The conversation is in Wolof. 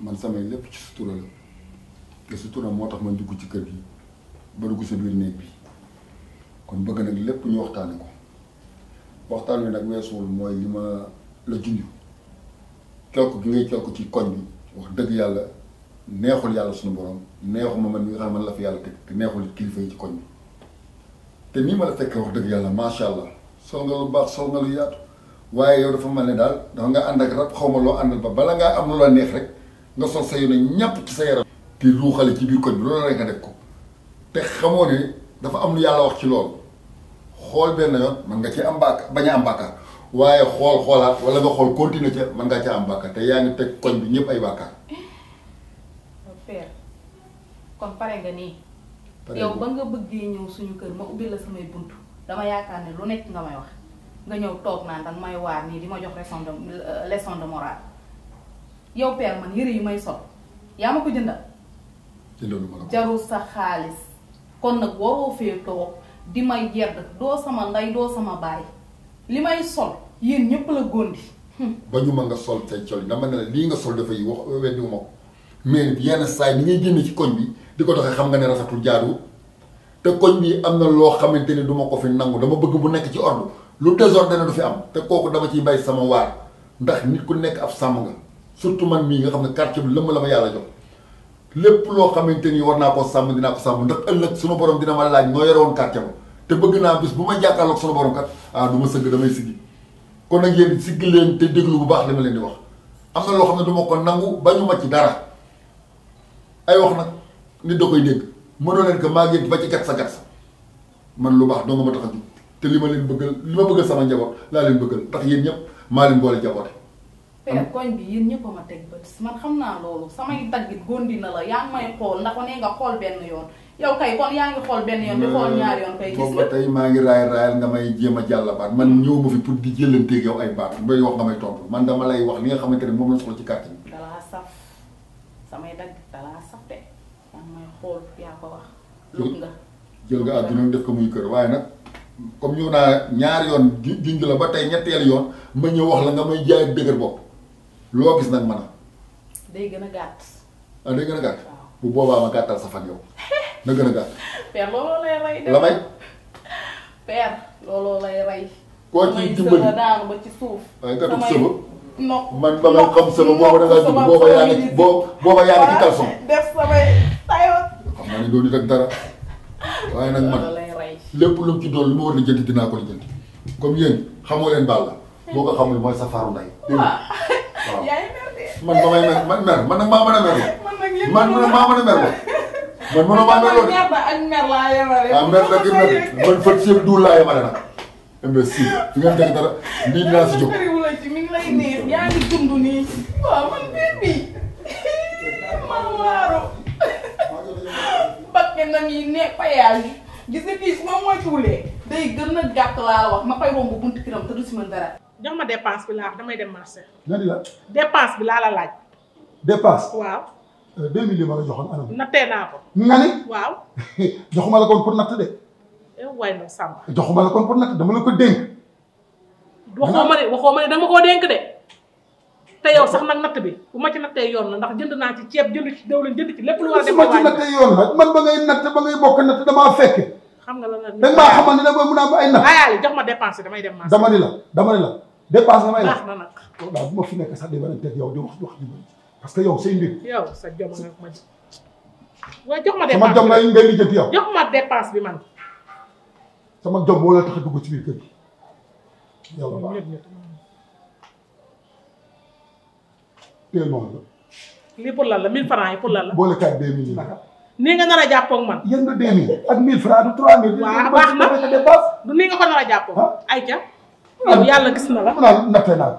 man samay lépp ci sutura la te sutura moo tax man dugg ci kër gi ba dugg sa biir néeg bi kon bëgg nag lépp ñu waxtaane ko waxtaan wi nag weesuwul mooy li ma la junj kelku gi ngay kelku ci koñ bi wax dëgg yàlla neexul yàlla suñu borom neexuma man mi nga xam ne man la fi yàlla teg te neexul kilifa yi ci koñ bi te nii ma la fekkee wax dëgg yàlla macha allah sol nga lu baax sol nga lu yaatu waaye yow dafa mel ne daal dafa nga ànd ak rab xaw ma loo àndal ba bala ngaa am lu la neex rek nga sol sa yone ñàpp ci sa yaram te ruuxale ci biir koñ bi loolu rek nga def ko te xamoo ne dafa am lu yàlla wax ci loolu xool benn yoon man nga ci am bàkkaar bañ a am bàkkaar waaye xoolaat wala nga xool continuer ca man ngaa ca am bàkkaar te yaa ngi teg koñ bi ñëpp ay bàkkaar. père kon pare nga nii. yow ba nga bëggee ñëw suñu kër ma ubbil la samay buntu dama yaakaar ne lu nekk nga may wax nga ñëw toog naan danga may waar nii di ma jox leçon de morale yow père man yëre yi may sol yaa ma ko jëndal. jëndalu ma la ko jarul sa xaalis kon nag waroo fee toog di may yedd doo sama ndey doo sama baay li may sol yéen ñëpp la góondi. ba ñu ma nga sol say col dama ne la lii nga sol dafay wax weddiwu ma ko mais yenn saay ni ngay génne ci koñ bi di ko doxee xam nga ne rafetul jaadu te koñ bi am na loo xamante ni du ma ko fi nangu dama bëgg bu nekk ci ordre lu désordre du fi am te kooku dama ciy bay sama waar ndax nit ku nekk ab sàmm nga surtout man mii nga xam ne quartier bi lëmm la ma yàlla jox lépp loo xamante ni war naa koo sàmm dinaa ko sàmm ndax ëllëg sunu borom dina ma laaj noo yore woon quartier ba te bëgg naa bis bu ma jàkkaarloog sunu borom kat du ma sëgg damay siggi kon nag yéen siggi leen te déglu bu baax li ma leen di wax am na loo xam ne du ma ko nangu bañu ma ci dara ay wax nag nit da koy dégg mënoo leen que maa ngi ba ci gat sa man lu baax doo nga ma tax a jug te li ma leen bëggal li ma bëggal sama njaboot laa leen bëggal ndax yéen ñëpp maa leen boole jaboote. père koñ bi yéen ñëpp a ma teg bët man xam naa loolu samay daggit góondi na la yaa ngi may xool ndax nee nga xool benn yoon yow kay kon yaa ngi xool benn yoon di xool ñaari yoon kay gis nga. boobu ba tey maa ngi raayal nga may jéem a jàll baat man ñëw ma fi pour di jëlanteeg yow ay baat bay wax nga may tontu man dama lay wax li nga xamante ne moom la soxla ci quartier bi. dalaa saf samay dagg dalaa saf de yaa ngi may xool yaa ko wax. lug nga jël nga àdduna def ko muy kër waaye nag comme ñëw naa ñaari yoon junj la ba tey ñetteelu yoon ma ñëw wax la nga may jaay dëgër bopp loo gis nag man a. day gën a gàtt. day gën a gàtt. bu boobaa ma gàttal sa fan yow na gën a gàtt. père looloo lay rey. la may. père looloo lay rey. koo ciy dimbali damay daanu ba ci suuf. waaye gàttu sëba. non man ba nga xam sëba booba da ngaa dugg booba yaa ngi ci booba yaa ngi ci caleçon. def samay tayoot. xam naa ne doo nit ak dara waaye nag man lépp lu mu ci doon lu ma war a lijjanti dinaa ko lijjanti comme yéen xamoo leen baal la boo ko xamul mooy safaaru nday. waaw yaay mer de. man ba may mer man nag maa mën a mer la. man nag maa mën a mer la. man mënoo maa mer la de. ak mer laa yemale. ah mer la gën na de man fët si yëpp duul laa yemale nag. imbécile fi ngeen teg dara lii dinaa si jóg. mi ngi lay neex yaa ngi dund nii. waaw man bii man waaro. bakke na mi ne payage gis nga kii su ma moytuwulee day gën a gàtt laa la wax ma koy romb buntu kiram te du si mën dara. jox ma dépense bi laa wax damay dem marché. nga di la. dépense bi laa la laaj. dépense. waaw. 2000 yi ma la joxoon anam. nattee naa ko. nga ni. waaw. joxuma la kon pour natt de. waay na Samba. joxuma la kon pour natt dama la ko dénk. waxoo ma ne dama koo dénk de. te yow sax nag natt bi bu ma ci nattee yoon la ndax jënd naa ci ceeb jënd ci diwlin jënd ci lépp lu war a dem. su ma ci nattee yoon la man ba ngay natt ba ngay bokk natt damaa fekk. xam nga la nag. da nga maa xamal ne dama mën a am ay natt. ayaali jox ma dépense damay dem marché. dama ni la dépense nga may la. baax na nag. waaw bu ma fi nekk sax di wananteeg yow di wax ji bëri parce que yow say mbir. yow sa jom nga ma ji. waaye jox ma dépense sama jom ngay lijjanti yow. jox ma dépense bi man. sama jom moo la tax a dugg ci biir kër gi. yàlla baax teel moom la. lii pour lan la 1000 francs yi pour lan la. boole kaay 2000 yi naka. nii nga nar a jàppoo ak man. yéen nga 2000 ak 1000 francs du 3000. waaw baax na du nii nga ko nar a jàppoo. ayca yow yàlla gis na la. nattee naa